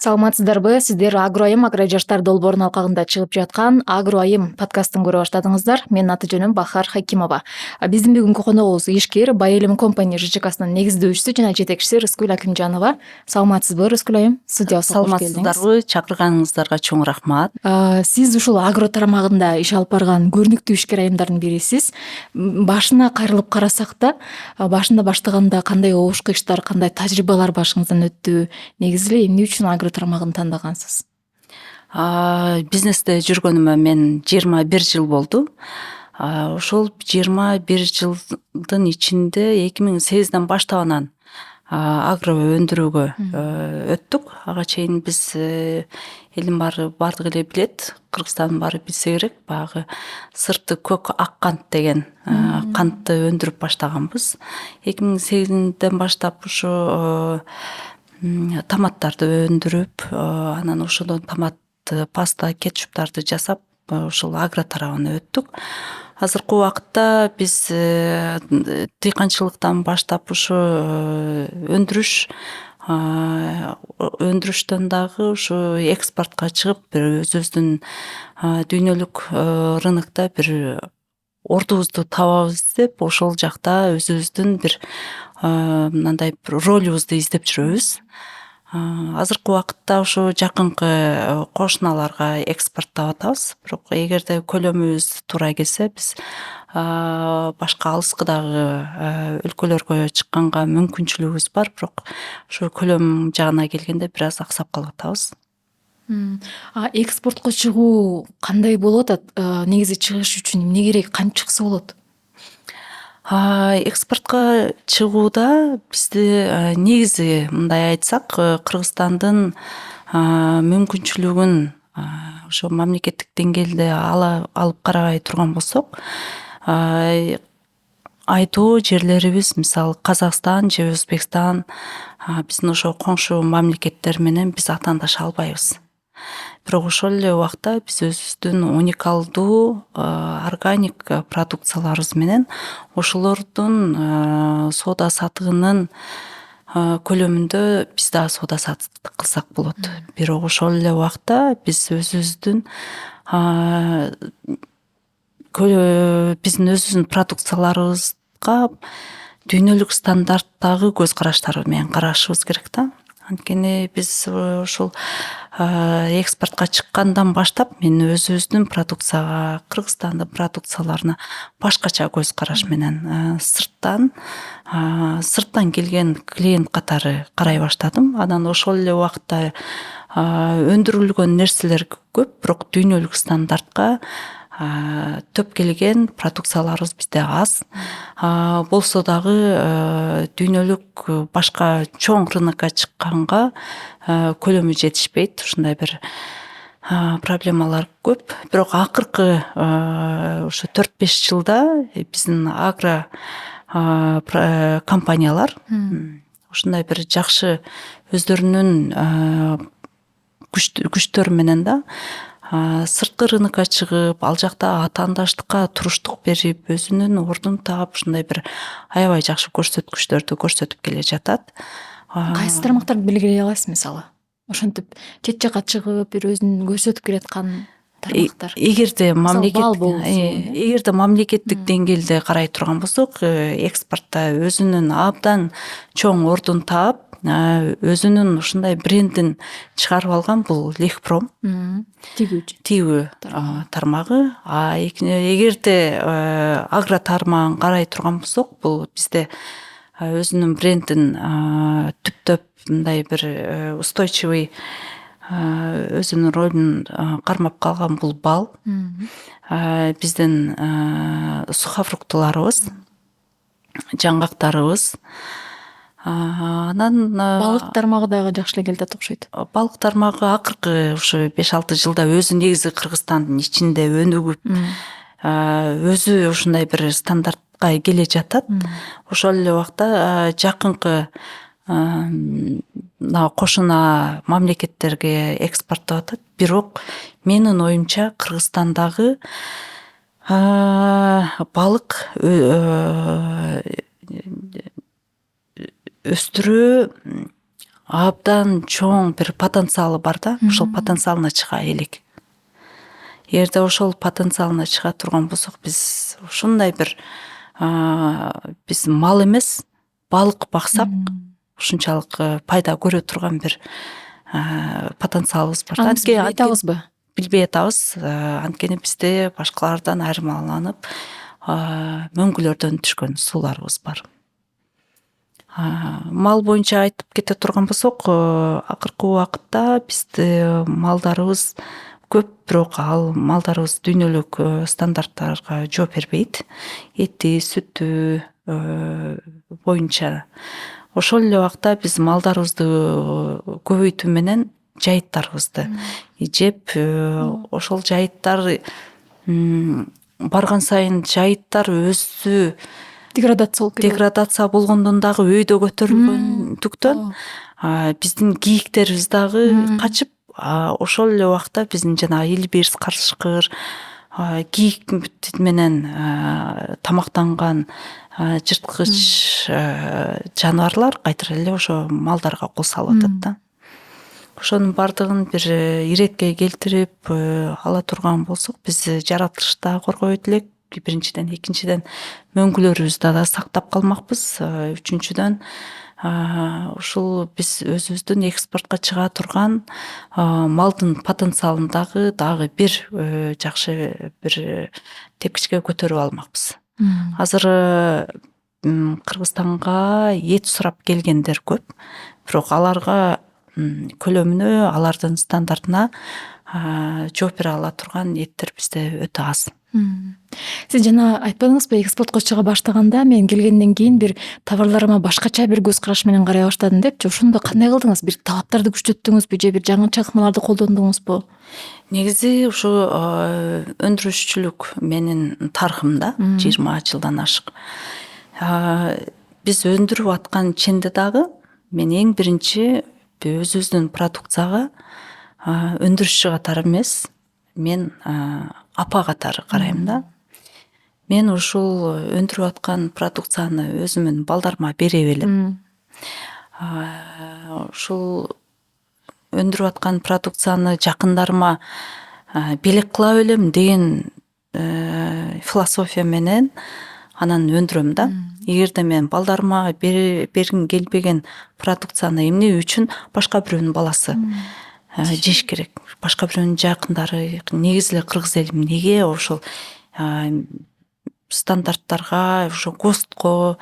Саламатсыздарбы? Сиздер Агроайым Аграй жаштар долбоорунун алкагында чыгып жаткан Агроайым подкастын көрүп баштадыңыздар. Менин аты жөнүм Бахар Хакимова. Биздин бүгүнкү коногубуз ишкер Бай Элем компания ЖЧКсынын негиздөөчүсү жана жетекчиси Рыскүл Акимжанова. Саламатсызбы, Рыскүл айым? Студиябызга кош келдиңиз. Саламатсыздарбы? Чакырганыңыздарга чоң рахмат. Сиз ушул агро тармагында иш алып барган көрүнүктүү ишкер айымдардын бирисиз. Башына кайрылып карасак да, башында баштаганда кандай обушку иштер, кандай тажрыйбалар башыңыздан өттү? Негизи эле эмне үчүн агро тармагын тандагансыз? Бизнесте жүргөнүмө мен 21 жыл болду. Ошол 21 жылдын ичинде 2008ден баштап анан агро өндүрүүгө өттүк. Ага чейин биз элдин баардыгы эле билет, Кыргызстандын баары билсе керек, баягы сырты көк ак кант деген кантты өндүрүп баштаганбыз. 2008ден баштап ушу томаттарды өндүрүп, анан ошодон томат паста, кетчуптарды жасап, ушул агро тарабына өттүк. Азыркы убакытта биз дыйканчылыктан баштап ушу өндүрүштөн дагы ушу экспортко чыгып, бир өзүбүздүн дүйнөлүк рынокто бир ордубузду табабыз деп, ошол жакта өзүбүздүн бир мындай бир ролубузду издеп жүрөбүз. Азыркы убакытта ушу жакынкы кошуналарга экспорттоп атабыз. Бирок эгерде көлөмүбүз туура келсе, биз башка алыскы дагы өлкөлөргө чыкканга мүмкүнчүлүгүбүз бар, бирок ошо көлөм жагына келгенде бир аз аксап калып атабыз. Экспортко чыгуу кандай болуп атат? Негизи чыгыш үчүн эмне керек, кантип чыкса болот? Экспортко чыгууда бизди негизи мындай айтсак, Кыргызстандын мүмкүнчүлүгүн ошо мамлекеттик деңгээлде алып карабай турган болсок, айдоо жерлерибиз, мисалы Казакстан же Өзбекстан, биздин ошо коңшу мамлекеттер менен биз атаандаша албайбыз. Бирок ошол эле убакта биз өзүбүздүн уникалдуу органик продукцияларыбыз менен ошолордун соода сатыгынын көлөмүндө биз дагы соода саттык кылсак болот. Бирок ошол эле убакта биз өзүбүздүн өзүбүздүн продукцияларыбызга дүйнөлүк стандарттагы көз караштары менен карашыбыз керек да. Анткени биз ушул экспортко чыккандан баштап мен өзүбүздүн продукцияга, Кыргызстандын продукцияларына башкача көз караш менен сырттан келген клиент катары карай баштадым. Анан ошол эле убакытта өндүрүлгөн нерселер көп, бирок дүйнөлүк стандартка төп келген продукцияларыбыз бизде аз. Болсо дагы дүйнөлүк башка чоң рынокко чыкканга көлөмү жетишпейт. Ушундай бир проблемалар көп. Бирок акыркы ушу 4-5 жылда биздин агро компаниялар ушундай бир жакшы өздөрүнүн күчтөрү менен да сырткы рынокко чыгып, ал жакта атаандаштыкка туруштук берип, өзүнүн ордун таап, ушундай бир аябай жакшы көрсөткүчтөрдү көрсөтүп келе жатат. Кайсы тармактарды белгилей аласыз, мисалы? Ошентип чет жакка чыгып, бир өзүн көрсөтүп келаткан тармактар. Эгерде мамлекеттик деңгээлде карай турган болсок, экспортто өзүнүн абдан чоң ордун таап, өзүнүн ушундай брендин чыгарып алган бул Лехпром, тигүү тармагы. Эгерде агро тармагын карай турган болсок, бул бизде өзүнүн брендин түптөп мындай бир устойчивый өзүнүн ролун кармап калган бул бал. Биздин сухофруктуларыбыз, жаңгактарыбыз. Анан балык тармагы дагы жакшы эле келе атат окшойт. Балык тармагы акыркы ушу 5-6 жылда өзү негизи Кыргызстандын ичинде өнүгүп, өзү ушундай бир стандартка келе жатат. Ошол эле убакта жакынкы кошуна мамлекеттерге экспорттоп атат. Бирок менин оюмча Кыргызстандагы балык өстүрүү абдан чоң бир потенциалы бар да, ошол потенциалына чыга элек. Эгерде ошол потенциалына чыга турган болсок, биз ушундай бир биз мал эмес, балык баксак ушунчалык пайда көрө турган бир потенциалыбыз бар. Аны биз билбей атабызбы? Билбей атабыз. Анткени бизде башкалардан айырмаланып, мөңгүлөрдөн түшкөн сууларыбыз бар. Мал боюнча айтып кете турган болсок, акыркы убакытта бизде малдарыбыз көп, бирок ал малдарыбыз дүйнөлүк стандарттарга жооп бербейт. Эти, сүтү боюнча. Ошол эле убакта биз малдарыбызды көбөйтүү менен жайыттарыбызды жеп, ошол жайыттар барган сайын жайыттар өзү деградация болгондон дагы өйдө көтөрүлгөндүктөн биздин кийиктерибиз дагы качып, ошол эле убакта биздин жанагы илбирс, карышкыр, кийик менен тамактанган жырткыч жаныбарлар кайтара эле ошо малдарга кол салып атат да. Ошонун бардыгын бир иретке келтирип ала турган болсок, биз жаратылышты коргойт элек. Биринчиден, экинчиден мөңгүлөрүбүздү да сактап калмакпыз. Үчүнчүдөн ушул биз өзүбүздүн экспортко чыга турган малдын потенциалын дагы бир жакшы бир тепкичке көтөрүп алмакпыз. Азыр Кыргызстанга эт сурап келгендер көп, бирок аларга көлөмүнө, алардын стандартына жооп бере ала турган эттер бизде өтө аз. Сиз жана айтпадыңызбы, экспортко чыга баштаганда мен келгенден кийин бир товарларыма башкача бир көз караш менен карай баштадым депчи. Ошондо кандай кылдыңыз? Бир талаптарды күчтөттүңүзбү же бир жаңы чакырмаларды колдондуңузбу? Негизи ушу өндүрүшчүлүк менин тарыхымда 20 жылдан ашык. Биз өндүрүп аткан ченде дагы мен эң биринчи өзүбүздүн продукцияга өндүрүшчү катары эмес, мен апа катары карайм да. Мен ушул өндүрүп аткан продукцияны өзүмдүн балдарыма бере белем. Ушул өндүрүп аткан продукцияны жакындарыма белек кыла белем деген философия менен анан өндүрөм да. Эгерде мен балдарыма бергим келбеген продукцияны эмне үчүн башка бирөөнүн баласы жеш керек? Башка бирөөнүн жакындары, негизи эле кыргыз эли эмнеге ошол стандарттарга, ошо ГОСТко,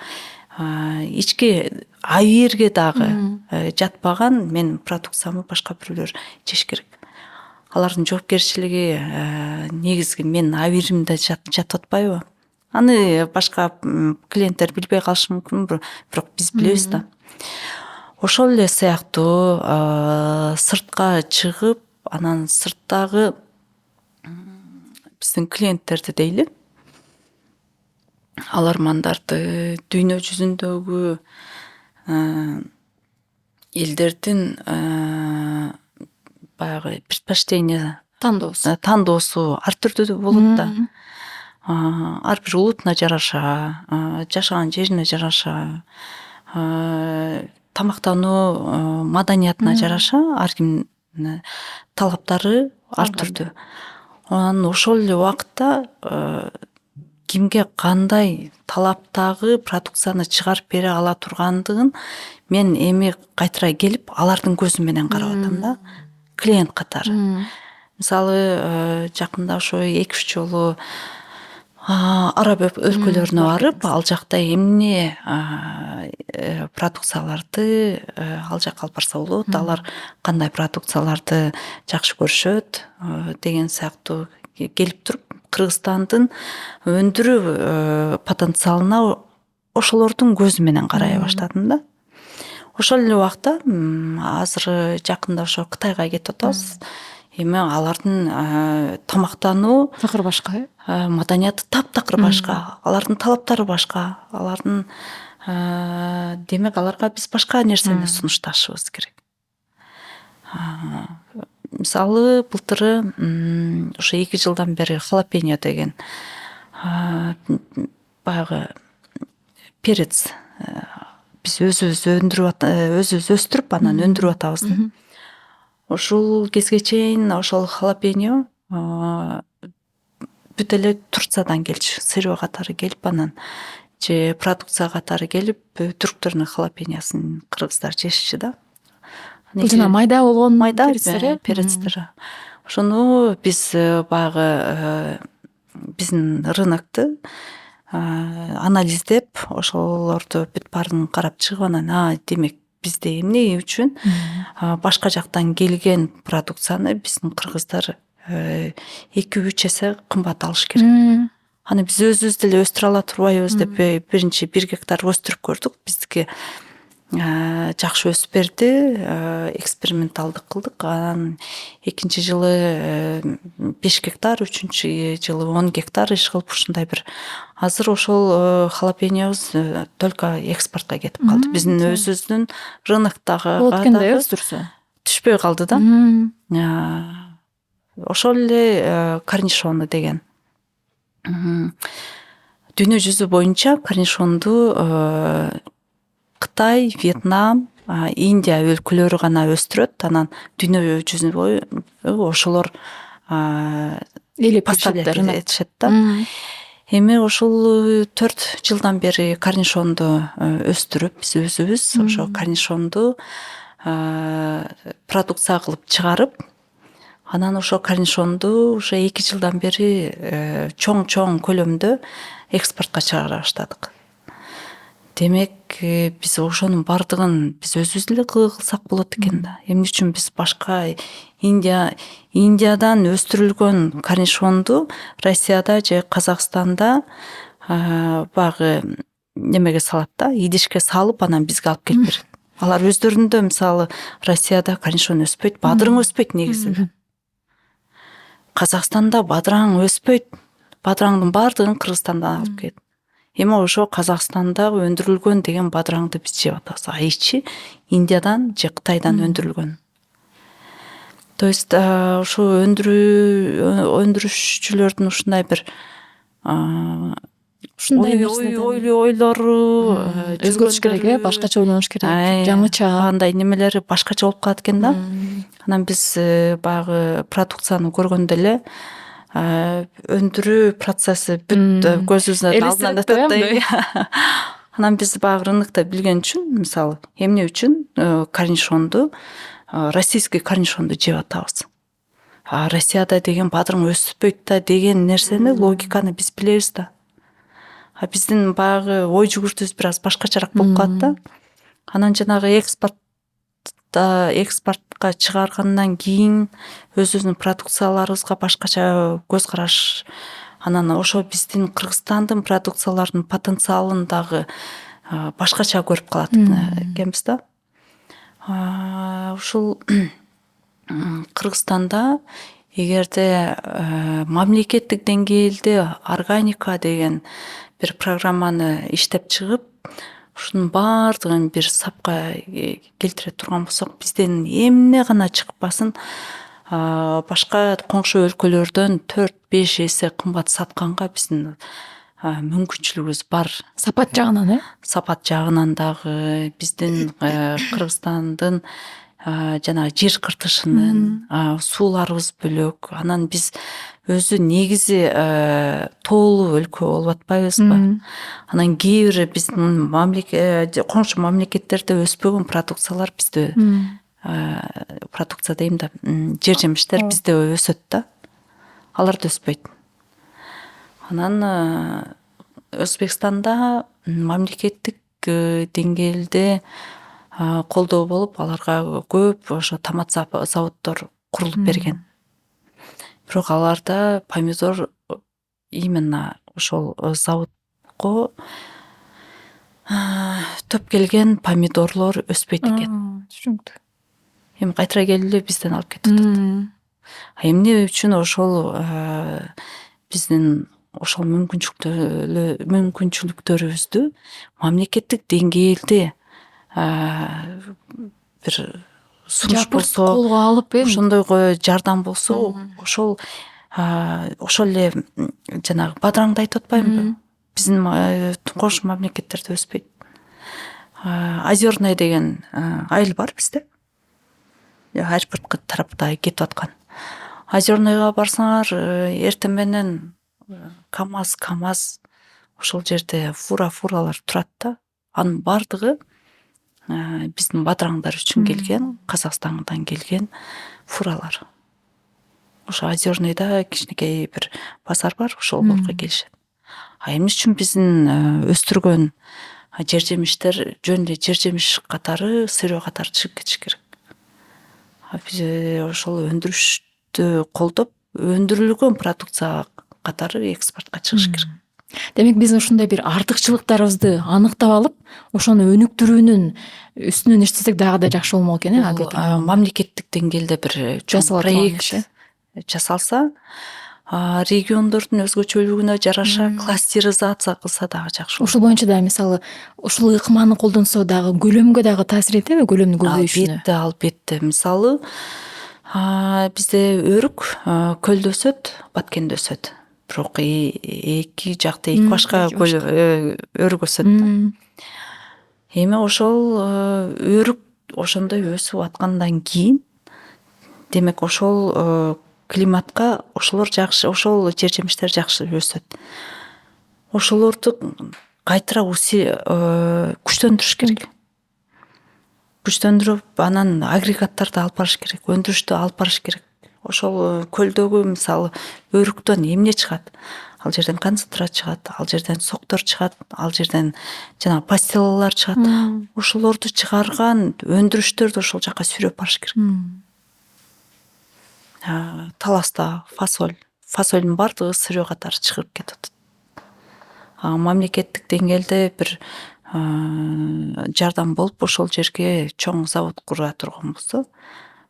ички АИРге дагы жатпаган мен продукциямы башка бирөөлөр жеш керек. Алардын жоопкерчилиги негизги менин АИРимде жатып атпайбы? Аны башка клиенттер билбей калышы мүмкүн, бирок биз билебиз да. Ошол эле сыяктуу сыртка чыгып, анан сырттагы биздин клиенттерди дейли, алармандарды, дүйнө жүзүндөгү элдердин баягы предпочтение тандоосу ар түрдүү болот да. Ар бир улутуна жараша, жашаган жерине жараша, тамактануу маданиятына жараша ар кимдин талаптары ар түрдүү. Анан ошол эле убакытта кимге кандай талаптагы продукцияны чыгарып бере ала тургандыгын мен эми кайтара келип алардын көзү менен карап атам да, клиент катары. Мисалы, жакында ошо 2-3 жолу араб өлкөлөрүнө барып, ал жакта эмне продукцияларды ал жакка алып барса болот, алар кандай продукцияларды жакшы көрүшөт деген сыяктуу келип туруп, Кыргызстандын өндүрүү потенциалына ошолордун көзү менен карай баштадым да. Ошол эле убакта азыр жакында ошо Кытайга кетип атабыз. Эми алардын тамактануу такыр башка, маданияты таптакыр башка, алардын талаптары башка, алардын демек аларга биз башка нерсени сунушташыбыз керек. Мисалы, былтыры ошо 2 жылдан бери халапеньо деген баягы перец биз өзүбүз өстүрүп анан өндүрүп атабыз да. Ушул кезге чейин ошол халапеньо бүт эле Турциядан келчү, сырье катары келип, анан же продукция катары келип, түрктөрдүн халапеньясын кыргыздар жешчү да. Бул жана майда болгон перецтер, перецтер. Ошону биз баягы биздин рынокты анализдеп, ошолорду бүт баарын карап чыгып, анан демек бизде эмне үчүн башка жактан келген продукцияны биздин кыргыздар 2-3 эсе кымбат алыш керек. Аны биз өзүбүз деле өстүрө ала турбайбыз деп биринчи 1 гектар өстүрүп көрдүк. Биздики жакшы өсүп берди, эксперименталдык кылдык. Анан экинчи жылы 5 гектар, үчүнчү жылы 10 гектар иш кылып, ушундай бир азыр ошол халапеньябыз только экспортко кетип калды. Биздин өзүбүздүн рыноктогу болот экен да өстүрсө. Түшпөй калды да. Ошол эле корнишоны деген. Дүйнө жүзү боюнча корнишонду Кытай, Вьетнам, Индия өлкөлөрү гана өстүрөт. Анан дүйнө жүзү бою ошолор поставка этишет да. Эми ушул 4 жылдан бери корнишонду өстүрүп, биз өзүбүз ошо корнишонду продукция кылып чыгарып, анан ошо корнишонду уже 2 жылдан бери чоң көлөмдө экспортко чыгара баштадык. Демек, биз ошонун бардыгын биз өзүбүз деле кылсак болот экен да. Эмне үчүн биз башка Индиядан өстүрүлгөн корнишонду Россияда же Казакстанда багы немеге салат да, идишке салып, анан бизге алып келип берет. Алар өздөрүндө мисалы Россияда корнишон өспөйт, бадырың өспөйт негизи. Казакстанда бадыраң өспөйт. Бадыраңдын бардыгын Кыргызстандан алып келет. Эми ошо Казакстанда өндүрүлгөн деген бадыраңды биз жеп атабыз. Ичи Индиядан же Кытайдан өндүрүлгөн. То есть ошо өндүрүшчүлөрдүн ушундай бир ойлору өзгөрүш керек, башкача ойлонуш керек, жаңыча андай немелери башкача болуп калат экен да. Анан биз баягы продукцияны көргөндө эле өндүрүү процесси бүт көзүбүздүн алдынан өтөт да. Анан биз баягы рынокто билген үчүн, мисалы, эмне үчүн корнишонду, российский корнишонду жеп атабыз. Россияда деген бадырың өспөйт да деген нерсени, логиканы биз билебиз да. Биздин баягы ой жүгүртүүбүз бир аз башкачараак болуп калат да. Анан жанагы экспортко чыгаргандан кийин өзүбүздүн продукцияларыбызга башкача көз караш. Анан ошо биздин Кыргызстандын продукцияларынын потенциалын дагы башкача көрүп калат экенбиз да. Ушул Кыргызстанда эгерде мамлекеттик деңгээлде органика деген бир программаны иштеп чыгып, ушунун бардыгын бир сапка келтире турган болсок, бизден эмне гана чыкпасын, башка коңшу өлкөлөрдөн 4-5 эсе кымбат сатканга биздин мүмкүнчүлүгүбүз бар. Сапат жагынан, Сапат жагынан дагы биздин Кыргызстандын жанагы жер кыртышынын, сууларыбыз бөлөк. Анан биз өзү негизи тоолуу өлкө болуп атпайбызбы? Анан кээ бир биздин коңшу мамлекеттерде өспөгөн продукциялар бизде, продукция дейм да, жер жемиштер бизде өсөт да. Аларда өспөйт. Анан Өзбекстанда мамлекеттик деңгээлде колдоо болуп, аларга көп ошо томат заводдор курулуп берген. Бирок аларда помидор именно ошол заводко төп келген помидорлор өспөйт экен. Түшүнүктүү. Эми кайтара келип эле бизден алып кетип атат. Эмне үчүн ошол биздин ошол мүмкүнчүлүктөрүбүздү мамлекеттик деңгээлде бир сунуш болсо, колго алып, ошондойго жардам болсо, ошол эле жанагы бадыраңды айтып атпаймынбы? Биздин коңшу мамлекеттерде өспөйт. Озерный деген айыл бар бизде. Ар бир тарапта кетип аткан. Озерныйга барсаңар, эртең менен КамАЗ ошол жерде фуралар турат да. Анын бардыгы биздин батыраңдар үчүн келген, Казакстандан келген фуралар. Ошо Озерныйда кичинекей бир базар бар, ошол борго келишет. Эмне үчүн биздин өстүргөн жер жемиштер жөн эле жер жемиш катары, сырьё катары чыгып кетиш керек. Биз ошол өндүрүштү колдоп, өндүрүлгөн продукция катары экспортко чыгыш керек. Демек биз ушундай бир артыкчылыктарыбызды аныктап алып, ошону өнүктүрүүнүн үстүнөн иштесек дагы да жакшы болмок экен, Мамлекеттик деңгээлде бир чоң проект жасалса, региондордун өзгөчөлүгүнө жараша кластеризация кылса дагы жакшы болот. Ушул боюнча дагы мисалы ушул ыкманы колдонсо дагы көлөмгө дагы таасир этеби, көлөмдү көбөйүшүнө? Албетте. Мисалы, бизде өрүк көлдө өсөт, Баткенде өсөт. Бирок эки жакта эки башка өрүк өсөт. Эми ошол өрүк ошондой өсүп аткандан кийин, демек ошол климатка ошолор жакшы, ошол жер жемиштер жакшы өсөт. Ошолорду кайтара күчтөндүрүш керек. Күчтөндүрүп, анан агрегаттарды алып барыш керек, өндүрүштү алып барыш керек. Ошол көлдөгү мисалы өрүктөн эмне чыгат? Ал жерден концентрат чыгат, ал жерден соктор чыгат, ал жерден жана пастилалар чыгат. Ошолорду чыгарган өндүрүштөрдү ошол жака сүйрөп барыш керек. Таласта фасолдун бардыгы сырьё катары чыгып кетип атат. Мамлекеттик деңгээлде бир жардам болуп, ошол жерге чоң завод кура турган болсо,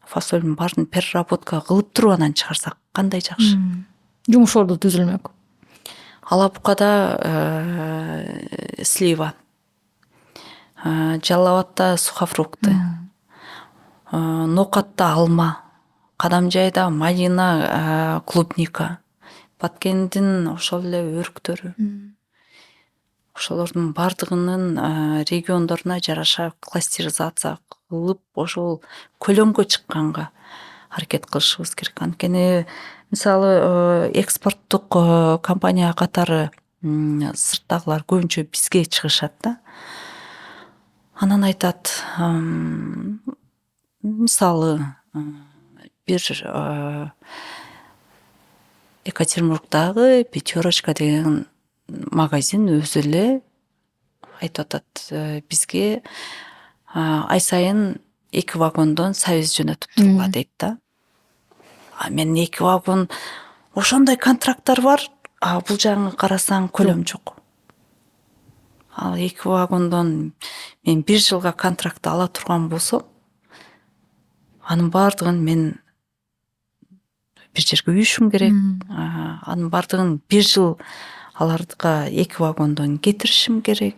фасолдун баарын переработка кылып туруп анан чыгарсак кандай жакшы. Жумуш орду түзүлмөк. Алапукада слива, Жалал Абадта сухофрукты, Нокатта алма, Кадамжайда малина, клубника, Баткендин ошол эле өрүктөрү. Ошолордун бардыгынын региондоруна жараша кластеризация кылып, ошол көлөмгө чыкканга аракет кылышыбыз керек. Анткени мисалы экспорттук компания катары сырттагылар көбүнчө бизге чыгышат да. Анан айтат, мисалы бир Екатеринбургдагы Пятерочка деген магазин өзү эле айтып атат, бизге ай сайын 2 вагондон сабиз жөнөтүп тургула дейт да. Мен 2 вагон, ошондой контракттар бар, бул жагын карасаң көлөм жок. Ал 2 вагондон мен 1 жылга контракт ала турган болсом, анын бардыгын мен бир жерге үйүшүм керек. Анын бардыгын 1 жыл аларга 2 вагондон кетиришим керек.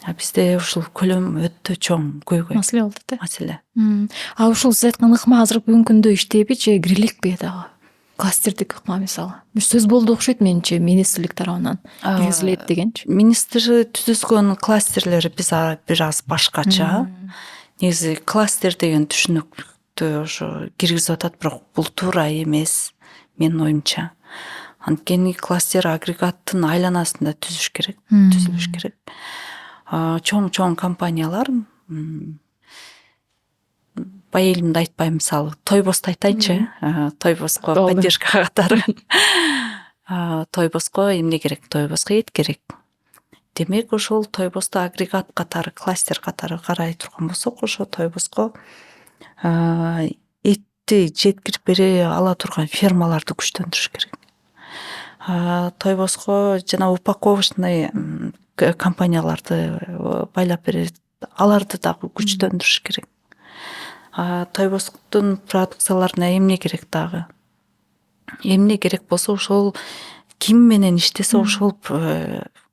Бизде ушул көлөм өтө чоң көйгөй. Маселе болуп атат. Маселе. Ушул сиз айткан ыкма азыр бүгүнкү күндө иштейби же киргилекпи дагы? Кластердик ыкма мисалы. Бир сөз болду окшойт менимче, министрлик тарабынан киргизилет дегенчи. Министр түзүзгөн кластерлер бир аз башкача. Негизи кластер деген түшүнүктү ошо киргизип атат, бирок бул туура эмес менин оюмча. Анткени кластер агрегаттын айланасында түзүлүш керек. Чоң компаниялар, байылымды айтпайм, мисалы Тойбосту айтайынчы, Тойбоско поддержка катары. Тойбоско эмне керек? Тойбоско эт керек. Демек ошол Тойбосту агрегат катары, кластер катары карай турган болсок, ошо Тойбоско этти жеткирип бере ала турган фермаларды күчтөндүрүш керек. Тойбоско жана упаковочный компанияларды байлап берет, аларды дагы күчтөндүрүш керек. Тойбостун продукцияларына эмне керек дагы? Эмне керек болсо, ошол ким менен иштесе, ошол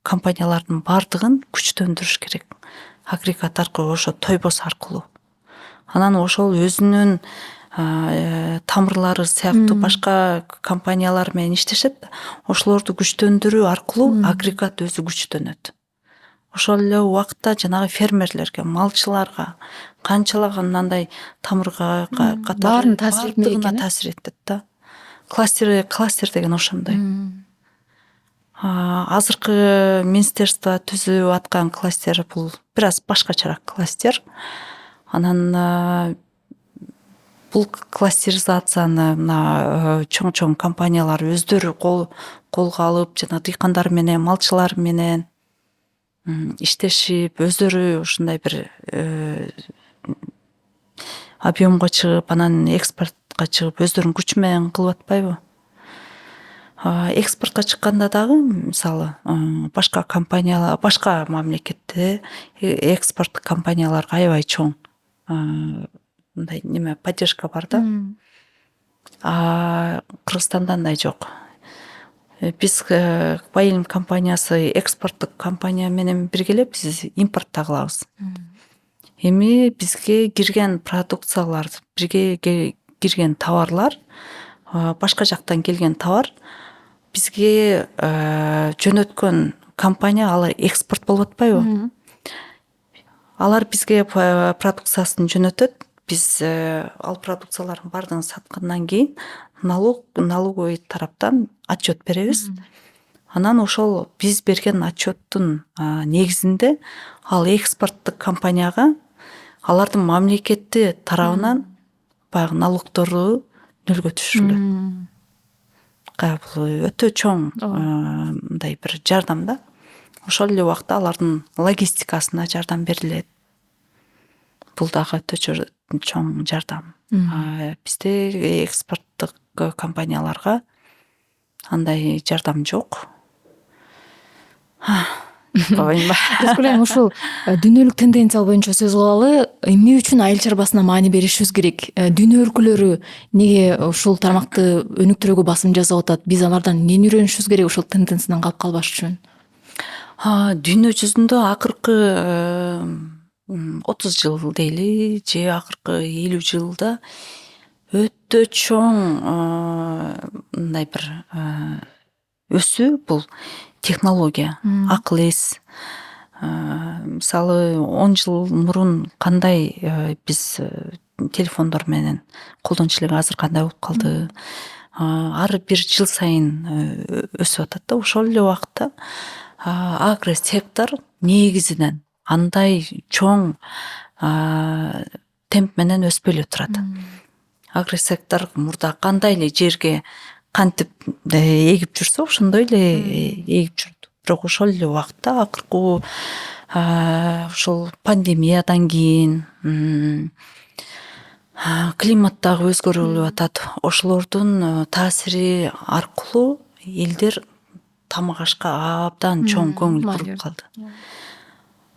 компаниялардын бардыгын күчтөндүрүш керек. Агрегат аркылуу, ошо Тойбос аркылуу. Анан ошол өзүнүн тамырлары сыяктуу башка компаниялар менен иштешет. Ошолорду күчтөндүрүү аркылуу агрегат өзү күчтөнөт. ошол эле убакта жанагы фермерлерге, малчыларга канчалаган мындай тамырга катары Баарын таасир этмек баардыгына экен, таасир этет да. Кластер деген ошондой. Азыркы министерство түзүп аткан кластер бул бир аз башкачараак кластер. Анан бул кластеризацияны мына чоң компаниялар өздөрү колго алып, жана дыйкандар менен, малчылар менен иштешип, өздөрү ушундай бир объемго чыгып, анан экспортко чыгып, өздөрүнүн күчү менен кылып атпайбы? Экспортко чыкканда дагы мисалы башка компаниялар, башка мамлекетте экспорт компанияларга аябай чоң мындай неме поддержка бар да. Кыргызстанда андай жок. Биз Байылым компаниясы экспорттук компания менен бирге биз импорт да кылабыз. Эми бизге кирген продукциялар, бирге кирген товарлар, башка жактан келген товар бизге жөнөткөн компания алар экспорт болуп атпайбы? Алар бизге продукциясын жөнөтөт. Биз ал продукциялардын баардыгын саткандан кийин налоговый тараптан отчет беребиз. Анан ошол биз берген отчеттун негизинде ал экспорттук компанияга алардын мамлекети тарабынан баягы налогтору нөлгө түшүрүлөт. Бул өтө чоң мындай бир жардам да. Ошол эле убакта алардын логистикасына жардам берилет. Бул дагы өтө чоң жардам. Бизде экспорттук компанияларга андай жардам жок. Биз ойлойм ушул дүйнөлүк тенденция боюнча сөз кылалы, эмне үчүн айыл чарбасына маани беришибиз керек? Дүйнө өлкөлөрү неге ушул тармакты өнүктүрүүгө басым жасап атат? Биз алардан эмнени үйрөнүшүбүз керек ушул тенденциядан калып калбаш үчүн? Дүйнө жүзүндө акыркы 30 жыл дейли, же акыркы 50 жылда өтө чоң мындай бир өсүү бул технология, акыл эс. Мисалы 10 жыл мурун кандай биз телефондор менен колдончу элек, азыр кандай болуп калды? Ар бир жыл сайын өсүп атат да. Ошол эле убакта агросектор негизинен андай чоң темп менен өспөй эле турат. Агросектор мурда кандай эле жерге кантип эгип жүрсө, ошондой эле эгип жүрдү. Бирок ошол эле убакта акыркы ушул пандемиядан кийин климат дагы өзгөрүлүп атат. Ошолордун таасири аркылуу элдер тамак ашка абдан чоң көңүл буруп калды.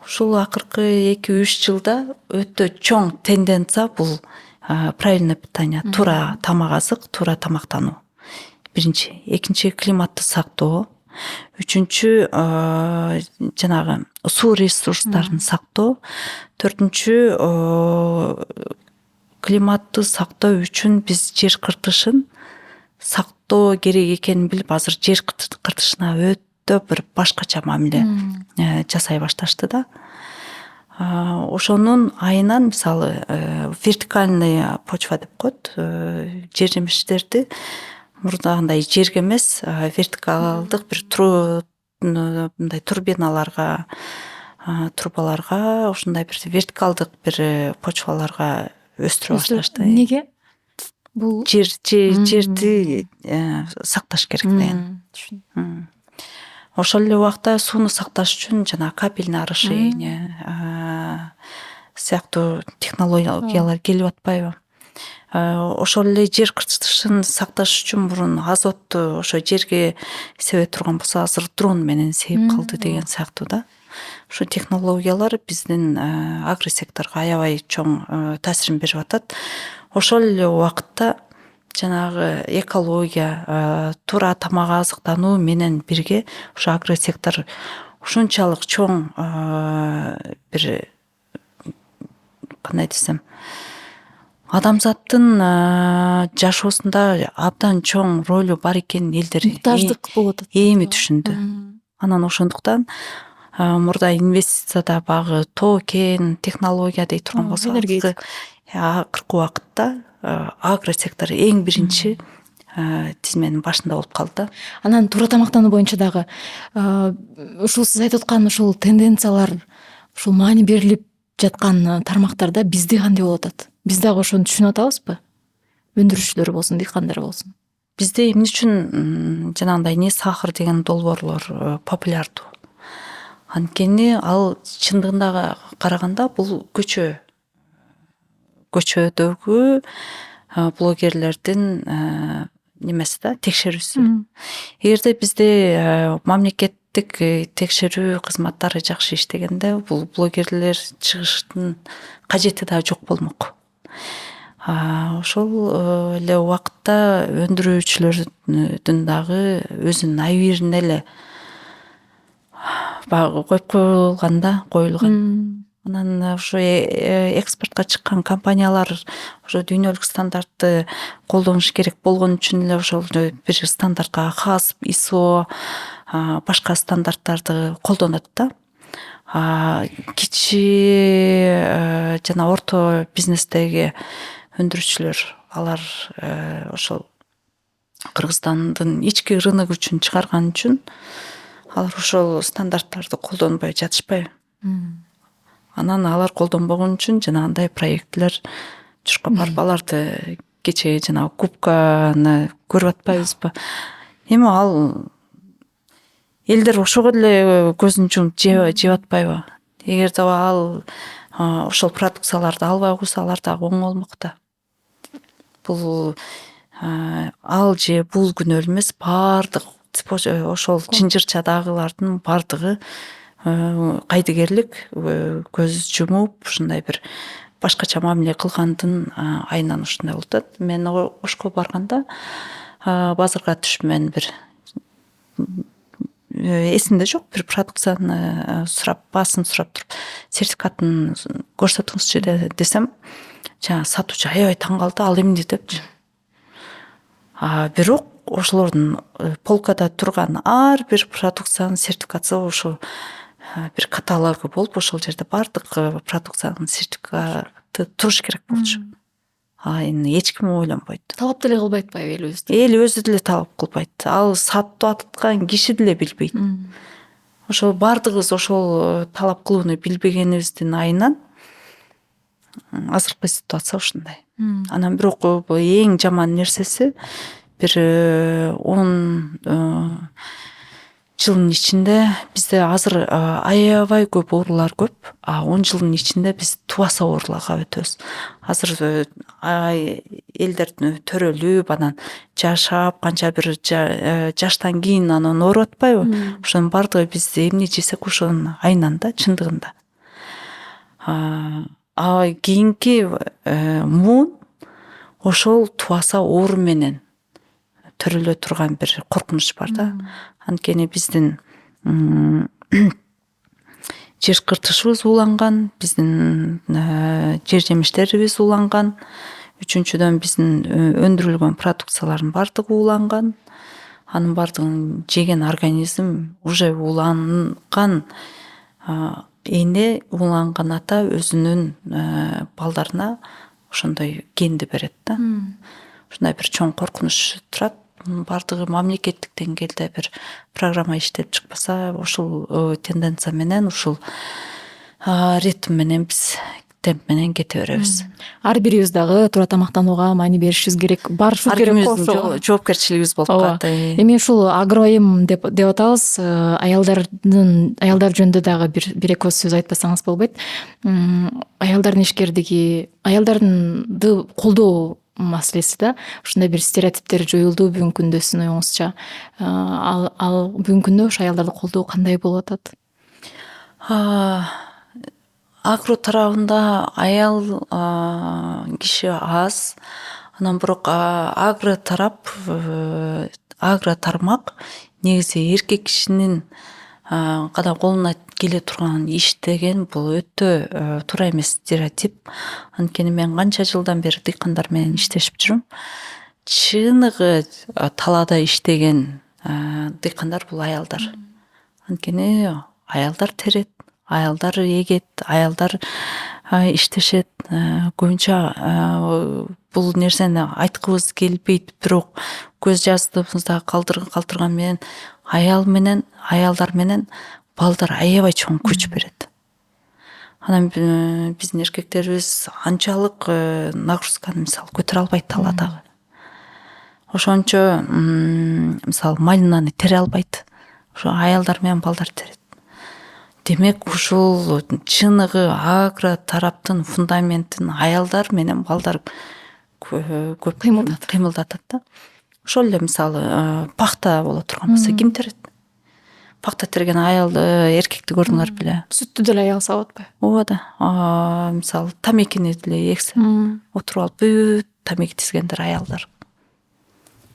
Ушул акыркы 2-3 жылда өтө чоң тенденция бул правильное питание, туура тамак азык, туура тамактануу. Биринчи, экинчи климатты сактоо, үчүнчү жанагы суу ресурстарын сактоо, төртүнчү климатты сактоо үчүн биз жер кыртышын сактоо керек экенин билип, азыр жер кыртышына өтө бир башкача мамиле жасай башташты да. Ошонун айынан мисалы вертикальный почва деп коет, жер жемиштерди мурдагындай жерге эмес, вертикалдык бир мындай турбаларга, ушундай бир вертикалдык бир почваларга өстүрө башташты. Неге? Бул жерди сакташ керек деген. Ошол эле убакта сууну сакташ үчүн жана капельное орошение сыяктуу технологиялар келип атпайбы? Ошол эле жер кыртышын сакташ үчүн мурун азотту ошо жерге себе турган болсо, азыр дрон менен себип калды деген сыяктуу да. Ошо технологиялар биздин агросекторго аябай чоң таасирин берип атат. Ошол эле убакытта жанагы экология, туура тамак азыктануу менен бирге ошо агросектор ушунчалык чоң бир, кандай десем, адамзаттын жашоосунда абдан чоң ролу бар экенин элдер муктаждык болуп атат. эми түшүндү. Анан ошондуктан мурда инвестицияда баягы тоо кен технология дей турган болсок, энергетика. акыркы убакытта агро сектор эң биринчи тизменин башында болуп калды да. Анан туура тамактануу боюнча дагы ушул сиз айтып аткан ушул тенденциялар ушул маани берилип жаткан тармактарда бизде кандай болуп атат? Биз дагы ошону түшүнүп атабызбы? Өндүрүүчүлөр болсун, дыйкандар болсун. Бизде эмне үчүн жанагындай не сахар деген долбоорлор популярдуу? Анткени ал чындыгында караганда бул көчөдөгү блогерлердин немеси да, текшерүүсү. Эгерде бизде мамлекеттик текшерүү кызматтары жакшы иштегенде, бул блогерлер чыгыштын кажети да жок болмок. Ошол эле убакытта өндүрүүчүлөрдүн дагы өзүнүн айбирин эле баягы коюп коюлган. Анан ошо экспортко чыккан компаниялар ошо дүйнөлүк стандартты колдонуш керек болгон үчүн эле ошол бир стандартка хас ISO башка стандарттарды колдонот да. Кичи жана орто бизнестеги өндүрүүчүлөр алар ошол Кыргызстандын ички рынок үчүн чыгарган үчүн алар ошол стандарттарды колдонбой жатышпайбы. Анан алар колдонбогон үчүн жанагындай проектлер жушка барып аларды кечээ жанагы кубканы көрүп атпайбызбы? Эми ал элдер ошого деле көзүн жумуп жеп атпайбы? Эгерде ал ошол продукцияларды албай койсо, алар дагы оң болмок да. Бул ал же бул күнөө эмес, баардык ошол чынжырчадагылардын баардыгы кайдыгерлик көз жумуп ушундай бир башкача мамиле кылгандын айынан ушундай болуп атат. Мен Ошко барганда базарга түшүп мен бир эсимде жок, бир продукцияны сурап, баасын сурап туруп, сертификатын көрсөтүңүзчү десем, жана сатуучу аябай таң калды, ал эмне депчи. Бирок ошолордун полкада турган ар бир продукциянын сертификаты ошол бир каталогу болуп, ошол жерде баардык продукциянын сертификаты туруш керек болчу. Эми эч ким ойлонбойт. Талап деле кылбайт атпайбы эл өзү? Эл өзү деле талап кылбайт. Ал сатып аткан киши деле билбейт. Ошол баардыгыбыз ошол талап кылууну билбегенибиздин айынан азыркы ситуация ушундай. Анан бирок эң жаман нерсеси бир 10 жылдын ичинде бизде азыр аябай көп оорулар көп. 10 жылдын ичинде биз тубаса ооруларга өтөбүз. Азыр элдер төрөлүп, анан жашап, канча бир жаштан кийин анан ооруп атпайбы? Ошонун баардыгы биз эмне жесек ошонун айынан да, чындыгында. Кийинки муун ошол тубаса оору менен төрөлө турган бир коркунуч бар да. Анткени биздин жер кыртышыбыз уланган, биздин жер жемиштерибиз уланган. Үчүнчүдөн биздин өндүрүлгөн продукциялардын баардыгы уланган. Анын баардыгын жеген организм уже уланган эне, уланган ата өзүнүн балдарына ошондой генди берет да. Ушундай бир чоң коркунуч турат. Баардыгы мамлекеттик деңгээлде бир программа иштеп чыкпаса, ушул тенденция менен, ушул ритм менен биз темп менен кете беребиз. Ар бирибиз дагы туура тамактанууга маани беришибиз керек, барышыбыз керек. Жоопкерчилигибиз болуп калат. Эми ушул агроим деп атабыз, аялдар жөнүндө дагы бир эки сөз айтпасаңыз болбойт. Аялдардын ишкердиги, аялдарды колдоо маселеси да, ушундай бир стереотиптер жоюлду бүгүнкү күндө сиздин оюңузча. Ал бүгүнкү күндө ошо аялдарды колдоо кандай болуп атат? Агро тарабында аял киши аз. Анан бирок агро тармак негизи эркек кишинин гана колуна келе турган иш деген бул өтө туура эмес стереотип. Анткени мен канча жылдан бери дыйкандар менен иштешип жүрөм. Чыныгы талаада иштеген дыйкандар бул аялдар. Анткени аялдар терет, аялдар эгет, аялдар иштешет. Көбүнчө бул нерсени айткыбыз келбейт, бирок көз жаздыбызда калтырган менен аялдар менен балдар аябай чоң күч берет. Анан биздин эркектерибиз анчалык нагрузканы мисалы көтөрө албайт талаадагы. Ошончо мисалы малинаны тере албайт. Ошо аялдар менен балдар терет. Демек ушул чыныгы агро тараптын фундаментин аялдар менен балдар көп кыймылдатат да. Ошол эле мисалы пахта боло турган болсо ким терет? Пахта терген аялды, эркекти көрдүңөр беле? Сүттү деле аял сабат атпайбы? Ооба да. Мисалы тамекини деле эксе, отуруп алып бүт тамеки тизгендер аялдар.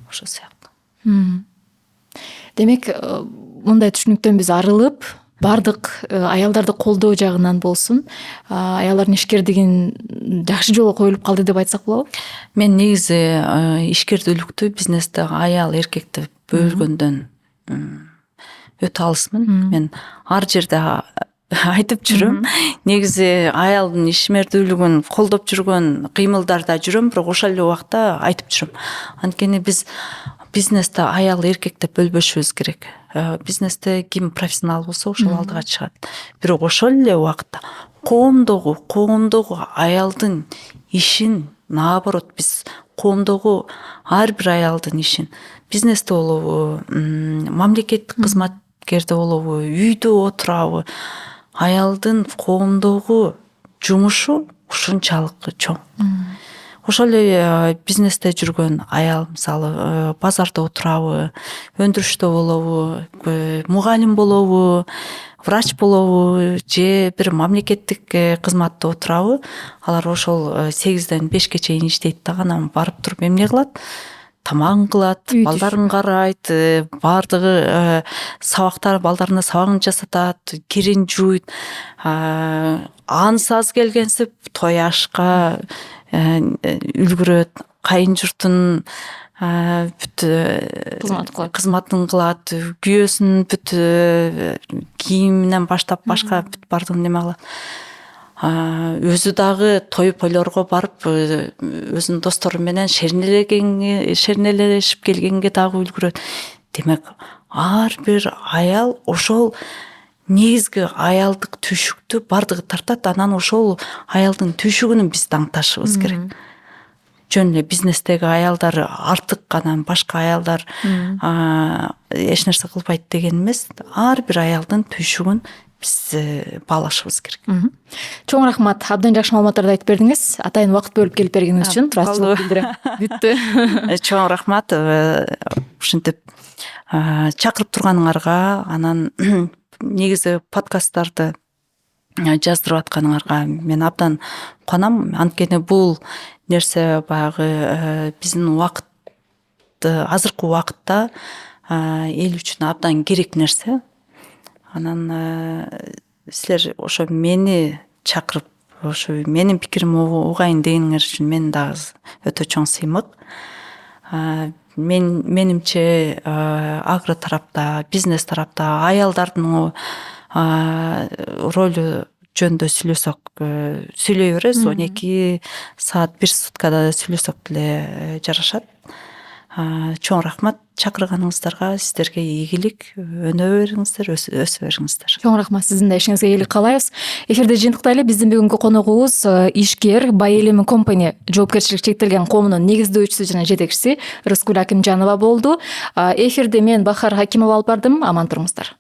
Ошол сыяктуу. Демек, мындай түшүнүктөн биз арылып, бардык аялдарды колдоо жагынан болсун, аялдардын ишкердигин жакшы жолго коюлуп калды деп айтсак болобу? Мен негизи ишкердүүлүктү бизнесте аял эркекти бөлгөндөн өтө алысмын. Мен ар жерде айтып жүрөм. Негизи аялдын ишмердүүлүгүн колдоп жүргөн кыймылдарда жүрөм, бирок ошол эле убакта айтып жүрөм. Анткени биз бизнесте аял эркекти бөлбөшүбүз керек. Бизнесте ким профессионал болсо ошол алдыга чыгат. Бирок ошол эле убакта коомдогу аялдын ишин наоборот биз коомдогу ар бир аялдын ишин бизнесте болобу, мамлекеттик кызматкерде болобу, үйдө отурабы, аялдын коомдогу жумушу ушунчалык чоң. Ошол эле бизнесте жүргөн аял мисалы базарда отурабы, өндүрүштө болобу, мугалим болобу, врач болобу же бир мамлекеттик кызматта отурабы, алар ошол 8-ден 5-ке чейин иштейт дагы, анан барып туруп эмне кылат? Тамагын кылат, балдарын карайт, бардыгы сабактар, балдарына сабагын жасатат, кирин жууйт. Анысы аз келгенсип той ашка үлгүрөт, кайын журтун бүт кызматын кылат, күйөөсүн бүт кийиминен баштап башка бүт бардыгын неме кылат. Өзү дагы той пойлорго барып өзүнүн достору менен шернелешип келгенге дагы үлгүрөт. Демек ар бир аял ошол негизги аялдык түйшүктү бардыгы тартат. Анан ошол аялдын түйшүгүн биз даңташыбыз керек. Жөн эле бизнестеги аялдар артык, анан башка аялдар эч нерсе кылбайт деген эмес. Ар бир аялдын түйшүгүн биз баалашыбыз керек. Чоң рахмат. Абдан жакшы маалыматтарды айтып бердиңиз. Атайын убакыт бөлүп келип бергениңиз үчүн ыраазычылык билдирем. Бүттү. Чоң рахмат. Ушинтип чакырып турганыңарга, анан негизи подкасттарды жаздырып атканыңарга мен абдан куанам. Анткени бул нерсе баягы биздин азыркы убакытта эл үчүн абдан керек нерсе. Анан силер ошо мени чакырып, ошо менин пикиримди угайын дегениңер үчүн мен дагы өтө чоң сыймык. Менимче агро тарапта, бизнес тарапта аялдардын ролу жөнүндө сүйлөй беребиз. 12 саат, 1 суткада сүйлөсөк деле жарашат. Чоң рахмат чакырганыңыздарга. Сиздерге ийгилик, өнө бериңиздер, өсө бериңиздер. Чоң рахмат, сиздин да ишиңизге ийгилик каалайбыз. Эфирде жыйынтыктайлы. Биздин бүгүнкү коногубуз ишкер Байэлим компани жоопкерчилиги чектелген коомунун негиздөөчүсү жана жетекчиси Рыскүл Акимжанова болду. Эфирде мен Бахар Хакимова алып бардым. Аман туруңуздар.